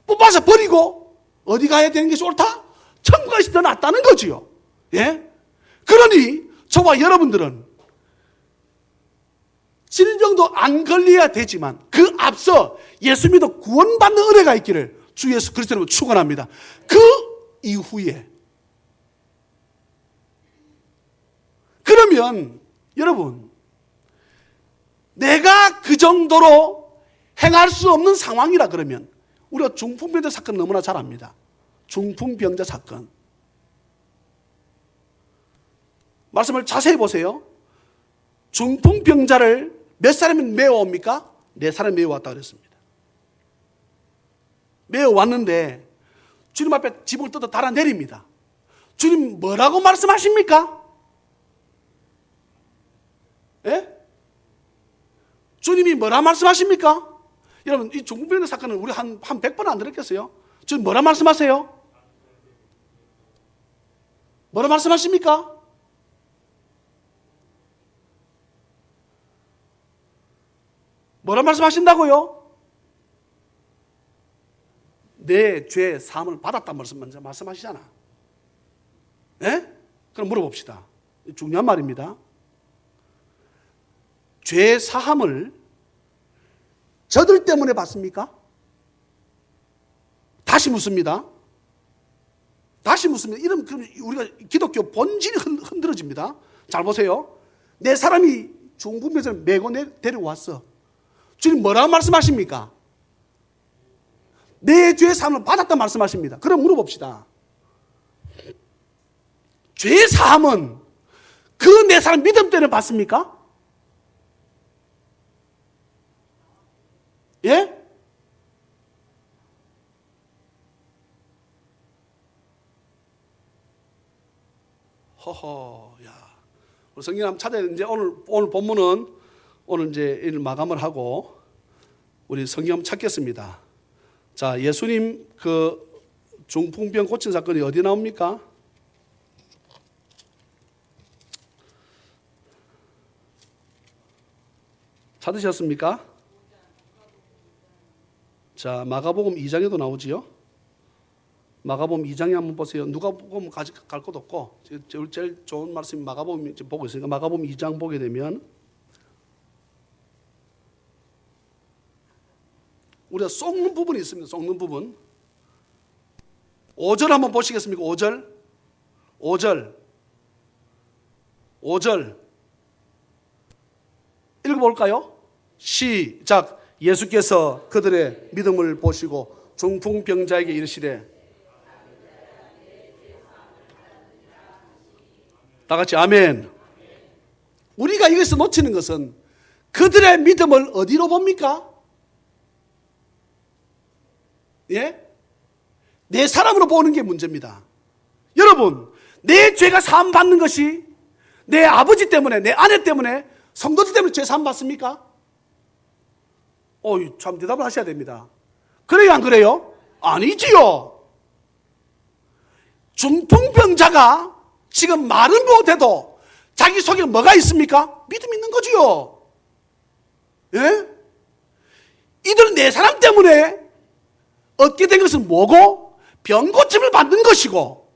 뽑아서 버리고 어디 가야 되는 것이 옳다? 천국 가시 더 낫다는 거지요. 예? 그러니 저와 여러분들은 질병도 안 걸려야 되지만 그 앞서 예수 믿어 구원받는 은혜가 있기를 주 예수 그리스도로 축원합니다. 그 이후에 그러면 여러분 내가 그 정도로 행할 수 없는 상황이라 그러면 우리가 중풍병자 사건 너무나 잘 압니다. 중풍병자 사건 말씀을 자세히 보세요. 중풍병자를 몇 사람이 메워옵니까? 4사람이 메워왔다 그랬습니다. 메워왔는데 주님 앞에 지붕을 뜯어 달아내립니다. 주님 뭐라고 말씀하십니까? 예? 주님이 뭐라 말씀하십니까? 여러분 이 중풍병자 사건은 우리 한 100번 안 들었겠어요? 주님 뭐라 말씀하세요? 뭐라 말씀하십니까? 뭐라 말씀하신다고요? 내 죄 사함을 받았단 말씀 먼저 말씀하시잖아. 예? 그럼 물어봅시다. 중요한 말입니다. 죄 사함을 저들 때문에 받습니까? 다시 묻습니다. 이러면 우리가 기독교 본질이 흔들어집니다. 잘 보세요. 내 사람이 중풍병자를 메고 데려왔어. 주님 뭐라고 말씀하십니까? 내 죄 사함을 받았다 말씀하십니다. 그럼 물어봅시다. 죄 사함은 그 내 사람 믿음 때문에 받습니까? 예? 허허, 야. 우리 성경 한번 찾아야 돼. 이제 오늘 본문은 오늘 이제 일 마감을 하고 우리 성경 한번 찾겠습니다. 자, 예수님 그 중풍병 고친 사건이 어디 나옵니까? 찾으셨습니까? 자, 마가복음 2장에도 나오지요. 마가복음 2장에 한번 보세요. 누가복음 갈 것도 없고 제일 좋은 말씀이 마가복음 지금 보고 있으니까 마가복음 2장 보게 되면 우리가 쏙는 부분이 있습니다. 쏙는 부분. 5절 한번 보시겠습니까? 5절 읽어볼까요? 시작. 예수께서 그들의 믿음을 보시고 중풍병자에게 이르시되 다 같이 아멘. 우리가 여기서 놓치는 것은 그들의 믿음을 어디로 봅니까? 예? 내 사람으로 보는 게 문제입니다. 여러분, 내 죄가 사함 받는 것이 내 아버지 때문에, 내 아내 때문에, 성도들 때문에 죄 사함 받습니까? 참 대답을 하셔야 됩니다. 그래요, 안 그래요? 아니지요. 중풍병자가 지금 말은 못해도 자기 속에 뭐가 있습니까? 믿음이 있는 거지요. 예? 이들은 내 사람 때문에 얻게 된 것은 뭐고? 병고침을 받는 것이고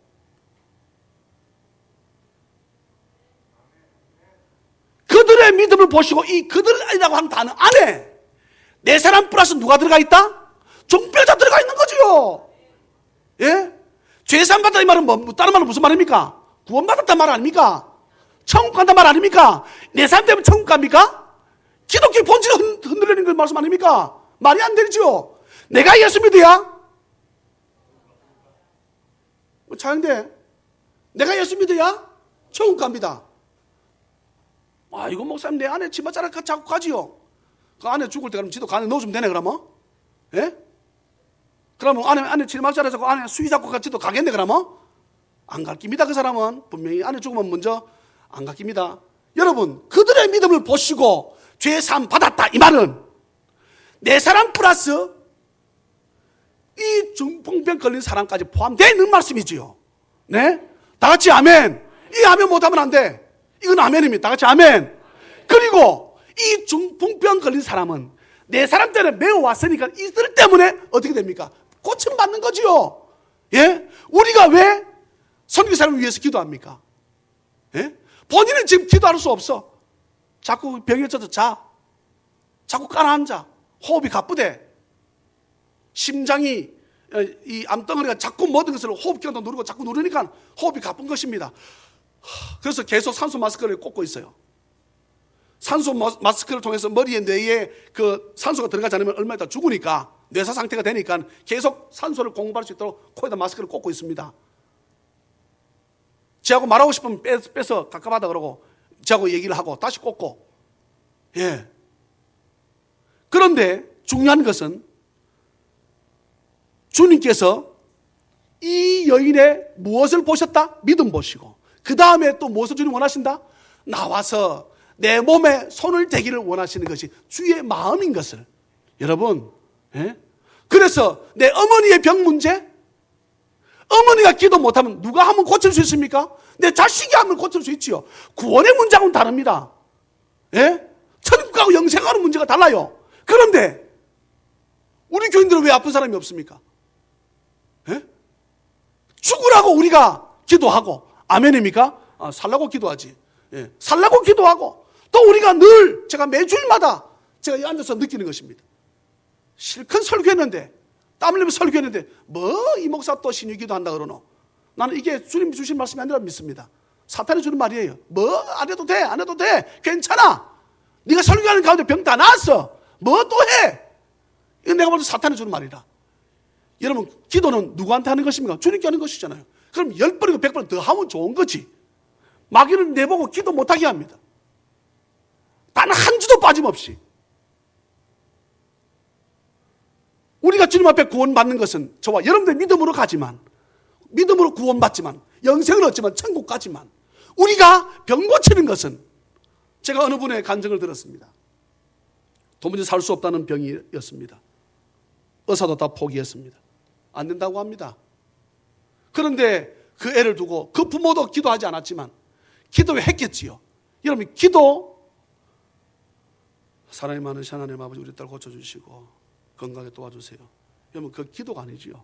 그들의 믿음을 보시고 이 그들이라고 하는 단어 안에 내 사람 플러스 누가 들어가 있다? 중병자 들어가 있는 거지요. 예? 죄산 받다 이 말은 다른 말은 무슨 말입니까? 구원받았단 말 아닙니까? 천국 간단 말 아닙니까? 내 사람 때문에 천국 갑니까? 기독교의 본질을 흔들리는 그 말씀 아닙니까? 말이 안 되죠. 내가 예수 믿어야 차영대, 내가 예수 믿어야 천국 갑니다. 아, 이거 목사님 내 안에 치마자락 자꾸 가지요. 그 안에 죽을 때 그럼 지도 그 안에 넣어주면 되네 그러면? 예? 그러면 안에 치마자락 자꾸 안에 수위 잡고 같이도 가겠네 그러면? 안 갈 깁니다. 그 사람은 분명히 안에 죽으면 먼저 안 갈 깁니다. 여러분, 그들의 믿음을 보시고 죄 사함 받았다 이 말은 네 사람 플러스 이 중풍병 걸린 사람까지 포함되어 있는 말씀이지요. 네? 다 같이 아멘. 이 아멘 못하면 안 돼. 이건 아멘입니다. 다 같이 아멘. 그리고 이 중풍병 걸린 사람은 네 사람 때문에 매우 왔으니까 이들 때문에 어떻게 됩니까? 고침받는 거지요. 예? 우리가 왜 선교사를 위해서 기도합니까? 예? 본인은 지금 기도할 수 없어. 자꾸 병에 젖어 자. 자꾸 깔아앉아. 호흡이 가쁘대. 심장이 이 암덩어리가 자꾸 모든 것을 호흡기관도 누르고 자꾸 누르니까 호흡이 가쁜 것입니다. 그래서 계속 산소 마스크를 꽂고 있어요. 산소 마스크를 통해서 머리에 뇌에 그 산소가 들어가지 않으면 얼마 있다 죽으니까 뇌사 상태가 되니까 계속 산소를 공급할 수 있도록 코에다 마스크를 꽂고 있습니다. 저하고 말하고 싶으면 빼서 가깝하다 그러고 저하고 얘기를 하고 다시 꽂고. 예. 그런데 중요한 것은 주님께서 이 여인의 무엇을 보셨다? 믿음 보시고 그 다음에 또 무엇을 주님 원하신다? 나와서 내 몸에 손을 대기를 원하시는 것이 주의 마음인 것을. 여러분, 예? 그래서 내 어머니의 병 문제, 어머니가 기도 못하면 누가 하면 고칠 수 있습니까? 내 자식이 하면 고칠 수 있지요. 구원의 문제하고는 다릅니다. 예? 천국하고 영생하는 문제가 달라요. 그런데 우리 교인들은 왜 아픈 사람이 없습니까? 예? 죽으라고 우리가 기도하고 아멘입니까? 아, 살라고 기도하지. 예. 살라고 기도하고 또 우리가 늘 제가 매주일마다 제가 여기 앉아서 느끼는 것입니다. 실컷 설교했는데 땀 흘리며 설교했는데 뭐 이 목사 또 신유기도 한다 그러노. 나는 이게 주님 주신 말씀이 아니라 믿습니다. 사탄이 주는 말이에요. 뭐 안 해도 돼, 안 해도 돼, 괜찮아. 네가 설교하는 가운데 병 다 나았어. 뭐 또 해. 이건 내가 볼 때 사탄이 주는 말이다. 여러분, 기도는 누구한테 하는 것입니까? 주님께 하는 것이잖아요. 그럼 10번이고 100번 더 하면 좋은 거지. 마귀는 내보고 기도 못하게 합니다. 단 한 주도 빠짐없이. 우리가 주님 앞에 구원받는 것은 저와 여러분들 믿음으로 가지만, 믿음으로 구원받지만, 영생을 얻지만, 천국 가지만, 우리가 병 고치는 것은 제가 어느 분의 간증을 들었습니다. 도무지 살 수 없다는 병이었습니다. 의사도 다 포기했습니다. 안 된다고 합니다. 그런데 그 애를 두고 그 부모도 기도하지 않았지만 기도를 했겠지요. 여러분, 기도, 사랑이 많으신 하나님 아버지 우리 딸 고쳐주시고 건강하게 도와주세요. 여러분, 그 기도가 아니지요.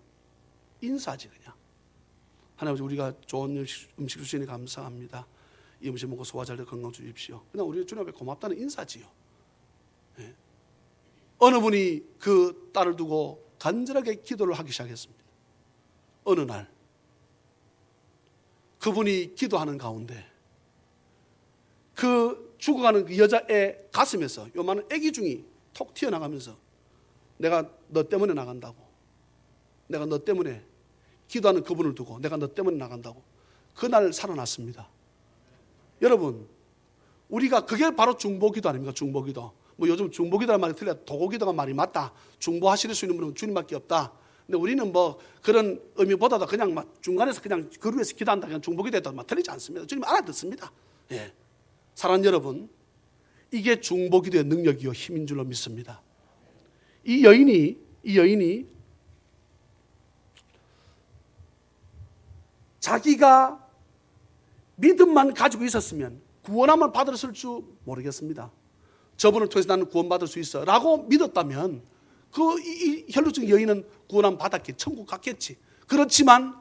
인사지 그냥. 하나님 아버지 우리가 좋은 음식 주시니 감사합니다. 이 음식 먹고 소화 잘 되고 건강 주십시오. 그냥 우리 주님 앞에 고맙다는 인사지요. 네. 어느 분이 그 딸을 두고 간절하게 기도를 하기 시작했습니다. 어느 날 그분이 기도하는 가운데 그 죽어가는 그 여자의 가슴에서 요만한 아기 중이 톡 튀어나가면서 내가 너 때문에 나간다고, 내가 너 때문에 기도하는 그분을 두고 내가 너 때문에 나간다고 그날 살아났습니다. 여러분, 우리가 그게 바로 중보기도 아닙니까? 중보기도. 뭐 요즘 중보기도란 말이 틀려. 도고기도가 말이 맞다. 중보하실 수 있는 분은 주님밖에 없다. 근데 우리는 뭐 그런 의미보다도 그냥 막 중간에서 그냥 그 위에서 기도한다. 그냥 중보기도 했다. 막 틀리지 않습니다. 주님 알아듣습니다. 예. 사랑하는 여러분, 이게 중보기도의 능력이요 힘인 줄로 믿습니다. 이 여인이 자기가 믿음만 가지고 있었으면 구원함을 받았을 줄 모르겠습니다. 저분을 통해서 나는 구원받을 수 있어 라고 믿었다면 이 혈루증 여인은 구원함 받았겠지, 천국 갔겠지. 그렇지만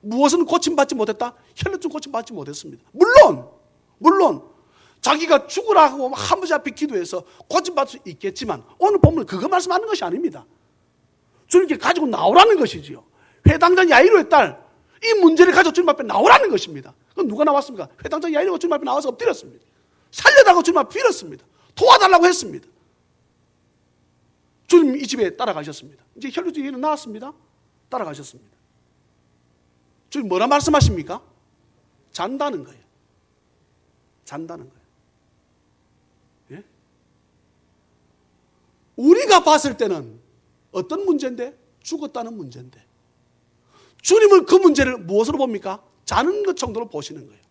무엇은 고침받지 못했다? 혈루증 고침받지 못했습니다. 물론 자기가 죽으라고 하나님 앞에 기도해서 고침받을 수 있겠지만 오늘 본문은 그거 말씀하는 것이 아닙니다. 주님께 가지고 나오라는 것이지요. 회당장 야이로의 딸, 이 문제를 가지고 주님 앞에 나오라는 것입니다. 그럼 누가 나왔습니까? 회당장 야이로가 주님 앞에 나와서 엎드렸습니다. 살려달라고 주님 앞에 빌었습니다. 도와달라고 했습니다. 주님 이 집에 따라가셨습니다. 이제 혈루증이 나왔습니다. 따라가셨습니다. 주님 뭐라 말씀하십니까? 잔다는 거예요. 잔다는 거예요. 예? 우리가 봤을 때는 어떤 문제인데? 죽었다는 문제인데, 주님은 그 문제를 무엇으로 봅니까? 자는 것 정도로 보시는 거예요.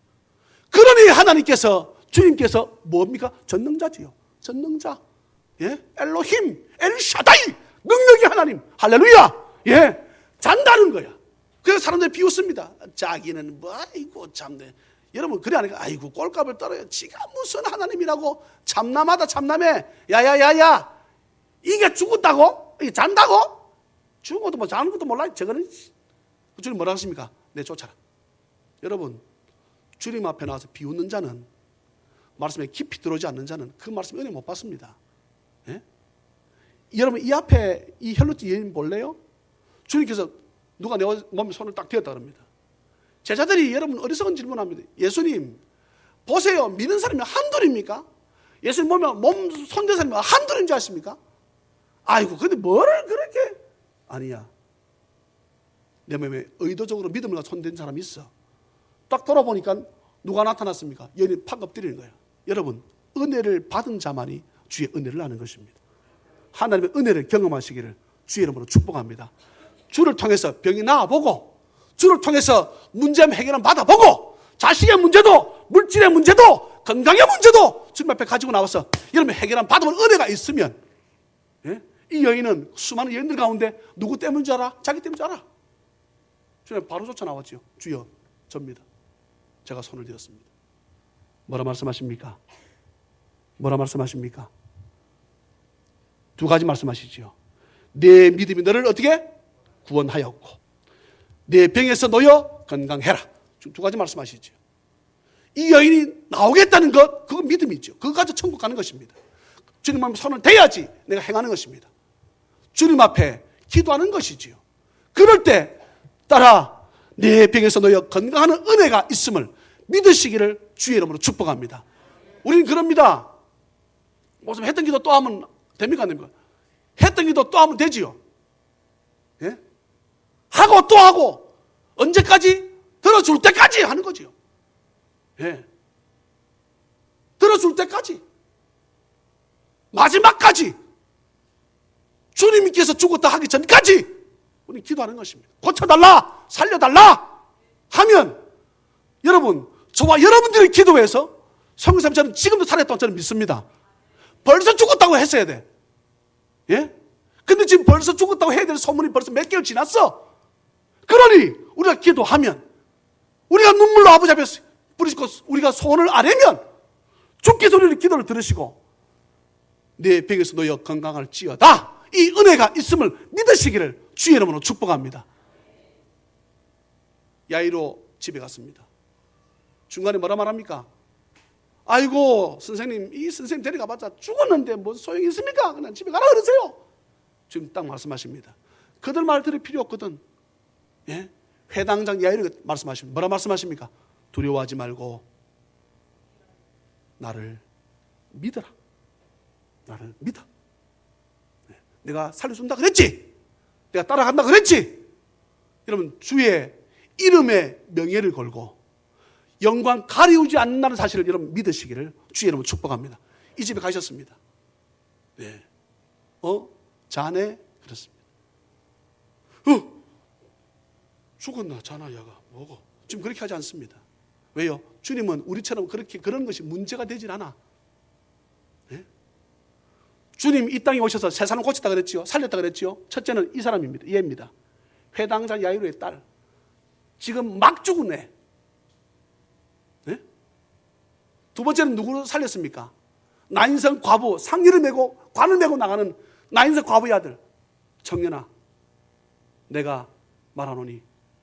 그러니 하나님께서, 주님께서 뭡니까? 전능자지요. 전능자. 예? 엘로힘, 엘샤다이, 능력의 하나님. 할렐루야. 예. 잔다는 거야. 그래서 사람들이 비웃습니다. 자기는 뭐, 아이고, 참네. 여러분, 그래 하니까, 아이고, 꼴값을 떨어요. 지가 무슨 하나님이라고. 참남하다, 참남해. 야야야야. 이게 죽었다고? 이게 잔다고? 죽은 것도 뭐 자는 것도 몰라. 저거는 주님 뭐라 하십니까? 내 쫓아라. 여러분, 주님 앞에 나와서 비웃는 자는, 말씀에 깊이 들어오지 않는 자는 그 말씀 은혜 못 받습니다. 예? 여러분, 이 앞에 이 혈루증 예인 볼래요? 주님께서 누가 내 몸에 손을 딱 대었다 그럽니다. 제자들이 여러분 어리석은 질문합니다. 예수님 보세요, 믿는 사람이 한둘입니까? 예수님 보면 몸 손댄 사람이 한둘인 줄 아십니까? 아이고, 근데 뭐를 그렇게. 아니야. 내 몸에 의도적으로 믿음을 가지고 손댄 사람이 있어. 딱 돌아보니까 누가 나타났습니까? 여인이 팍 엎드리는 거야. 여러분, 은혜를 받은 자만이 주의 은혜를 아는 것입니다. 하나님의 은혜를 경험하시기를 주의 이름으로 축복합니다. 주를 통해서 병이 나아보고, 주를 통해서 문제 해결을 받아보고, 자식의 문제도, 물질의 문제도, 건강의 문제도 주님 앞에 가지고 나와서 여러분 해결을 받으면 은혜가 있으면, 예? 이 여인은 수많은 여인들 가운데 누구 때문인 줄 알아? 자기 때문인 줄 알아. 주님 바로 쫓아 나왔죠. 주여, 접니다. 제가 손을 들었습니다. 뭐라 말씀하십니까? 뭐라 말씀하십니까? 두 가지 말씀하시지요. 내 믿음이 너를 어떻게 구원하였고, 내 병에서 놓여 건강해라. 두 가지 말씀하시죠. 이 여인이 나오겠다는 것, 그건 믿음이죠. 그거 가지고 천국 가는 것입니다. 주님 앞에 손을 대야지 내가 행하는 것입니다. 주님 앞에 기도하는 것이지요. 그럴 때 따라 내 병에서 놓여 건강하는 은혜가 있음을 믿으시기를 주의 이름으로 축복합니다. 우리는 그럽니다. 무슨 했던 기도 또 하면 됩니까? 안 됩니까? 했던 기도 또 하면 되지요. 예? 하고 또 하고 언제까지? 들어줄 때까지 하는 거지요. 예. 들어줄 때까지, 마지막까지, 주님께서 죽었다 하기 전까지 우리는 기도하는 것입니다. 고쳐달라, 살려달라 하면 여러분, 저와 여러분들의 기도에서 성령님처럼 지금도 살아있다고 저는 믿습니다. 벌써 죽었다고 했어야 돼. 예? 근데 지금 벌써 죽었다고 해야 될 소문이 벌써 몇 개월 지났어. 그러니 우리가 기도하면, 우리가 눈물로 아버지 앞에 뿌리시고 우리가 소원을 아뢰면 주께서 우리의 기도를 들으시고 내 병에서 놓여 건강할지어다, 이 은혜가 있음을 믿으시기를 주의 이름으로 축복합니다. 야이로 집에 갔습니다. 중간에 뭐라 말합니까? 아이고 선생님, 이 선생님 데려가봤자 죽었는데 뭔 소용이 있습니까? 그냥 집에 가라 그러세요. 지금 딱 말씀하십니다. 그들 말 들을 필요 없거든. 예? 회당장 야이로 말씀하십니다. 뭐라 말씀하십니까? 두려워하지 말고 나를 믿어라. 나를 믿어. 내가 살려준다 그랬지? 내가 따라간다 그랬지? 여러분, 주의 이름의 명예를 걸고 영광 가리우지 않는다는 사실을 여러분 믿으시기를 주의 이름으로 축복합니다. 이 집에 가셨습니다. 네. 자네? 그렇습니다. 죽었나 자나 야가 뭐고? 지금 그렇게 하지 않습니다. 왜요? 주님은 우리처럼 그런 것이 문제가 되질 않아. 네? 주님 이 땅에 오셔서 세 사람 고쳤다 그랬지요? 살렸다 그랬지요? 첫째는 이 사람입니다. 얘입니다. 회당장 야이로의 딸. 지금 막 죽은 애. 네? 두 번째는 누구를 살렸습니까? 나인성 과부, 상의를 메고 관을 메고 나가는 나인성 과부의 아들. 청년아, 내가 말하노니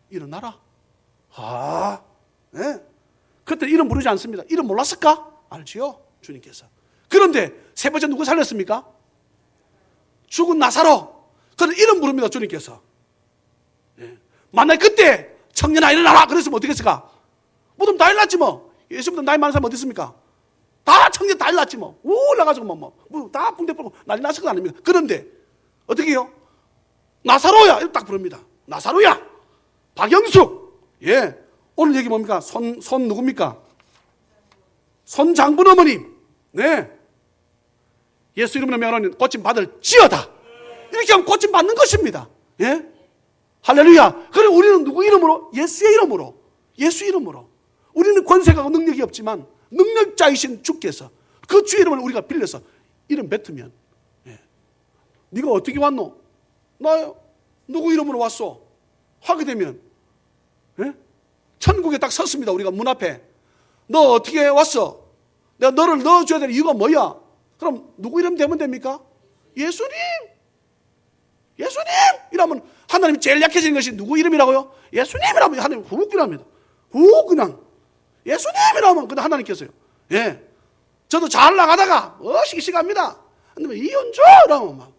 일어나라. 네? 그때 이름 부르지 않습니다. 이름 몰랐을까? 알지요, 주님께서. 그런데 세 번째 누구 살렸습니까? 죽은 나사로. 그런데 이름 부릅니다, 주님께서. 예. 만약 그때 청년아 일어나라 그랬으면 어떻게 했을까? 뭐든 다 일났지 뭐. 예수보다 나이 많은 사람 어디 있습니까? 다 청년 다 일났지 뭐. 올라가지고 다 붕대 풀고 난리 났을 거 아닙니까? 그런데 어떻게 해요? 나사로야 이렇게 딱 부릅니다. 나사로야, 박영숙. 예, 오늘 얘기 뭡니까? 손 누굽니까? 손 장군 어머님. 네, 예수 이름으로 명하는 고침 받을지어다. 이렇게 하면 고침 받는 것입니다. 예, 할렐루야. 그래 우리는 누구 이름으로? 예수의 이름으로. 예수 이름으로. 우리는 권세가 능력이 없지만 능력자이신 주께서 그 주 이름을 우리가 빌려서 이름 뱉으면, 예, 네가 어떻게 왔노? 나요. 누구 이름으로 왔소? 하게 되면, 예? 천국에 딱 섰습니다. 우리가 문 앞에. 너 어떻게 왔어? 내가 너를 넣어줘야 될 이유가 뭐야? 그럼 누구 이름 대면 됩니까? 예수님! 예수님! 이러면 하나님이 제일 약해지는 것이 누구 이름이라고요? 예수님이라면 하나님 훅 일합니다. 훅 그냥. 예수님이라면 그냥 하나님께서요. 예. 저도 잘 나가다가 시기시갑니다. 근데 이현주! 이러면 막.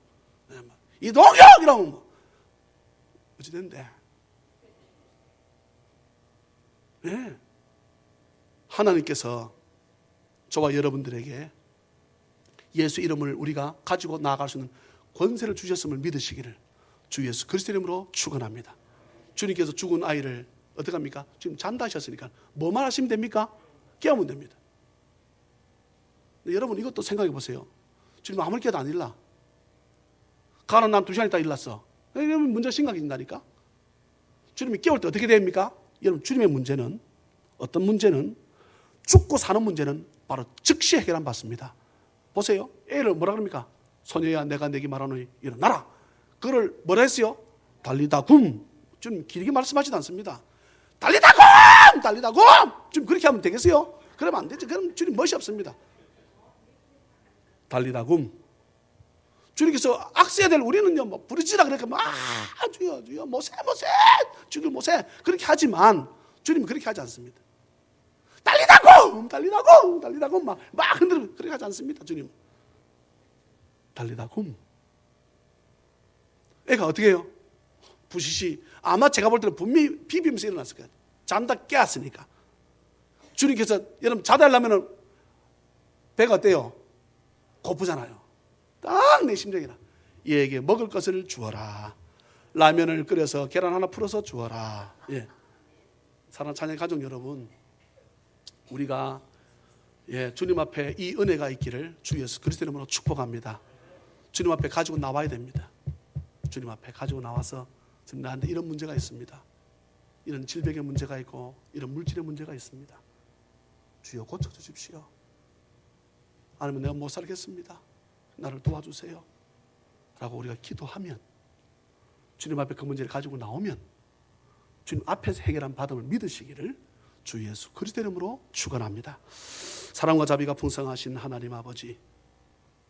이동혁! 이러면 뭐. 어찌됐는데. 예. 하나님께서 저와 여러분들에게 예수 이름을 우리가 가지고 나아갈 수 있는 권세를 주셨음을 믿으시기를 주 예수 그리스도 이름으로 축원합니다. 주님께서 죽은 아이를 어떻게 합니까? 지금 잔다 하셨으니까 뭐만 하시면 됩니까? 깨우면 됩니다. 여러분 이것도 생각해 보세요. 주님 아무리 깨도 안 일나. 가는 난 2시간 있다 일났어. 이러면 문제 심각해진다니까. 주님이 깨울 때 어떻게 됩니까? 여러분 주님의 문제는, 어떤 문제는, 죽고 사는 문제는 바로 즉시 해결 안 받습니다. 보세요. 애를 뭐라 그럽니까? 소녀야 내가 내게 말하노니 일어나라. 그걸 뭐라 했어요? 달리다 굼. 주님 길게 말씀하지도 않습니다. 달리다 굼! 달리다 굼! 좀 그렇게 하면 되겠어요? 그러면 안 되죠. 그럼 주님 멋이 없습니다. 달리다 굼. 주님께서 악세야 될 우리는요, 뭐 부르짖으라 그러니까 주여 주여 모세 주님 모세 그렇게 하지만 주님은 그렇게 하지 않습니다. 달리다 굼! 달리다 굼! 달리다 굼! 막 흔들어 그렇게 하지 않습니다. 주님 달리다 굼. 애가 어떻게 해요? 부시시 아마 제가 볼 때는 분명히 비비면서 일어났을 거예요. 잔다 깨었으니까. 주님께서 여러분 자다 하려면 배가 어때요? 고프잖아요. 딱 내 심정이라. 얘에게 먹을 것을 주어라. 라면을 끓여서 계란 하나 풀어서 주어라. 예. 사랑하는 찬양 가족 여러분, 우리가 주님 앞에 이 은혜가 있기를 주 예수 그리스도 이름으로 축복합니다. 주님 앞에 가지고 나와야 됩니다. 주님 앞에 가지고 나와서 지금 나한테 이런 문제가 있습니다. 이런 질병의 문제가 있고 이런 물질의 문제가 있습니다. 주여 고쳐주십시오. 아니면 내가 못 살겠습니다. 나를 도와주세요. 라고 우리가 기도하면, 주님 앞에 그 문제를 가지고 나오면 주님 앞에서 해결한 받음을 믿으시기를 주 예수 그리스도 이름으로 축원합니다. 사랑과 자비가 풍성하신 하나님 아버지,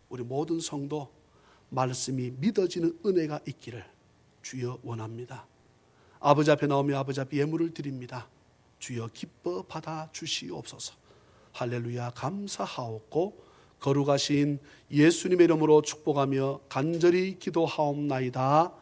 우리 모든 성도 말씀이 믿어지는 은혜가 있기를 주여 원합니다. 아버지 앞에 나오며 아버지 앞에 예물을 드립니다. 주여 기뻐 받아 주시옵소서. 할렐루야 감사하옵고 거룩하신 예수님의 이름으로 축복하며 간절히 기도하옵나이다.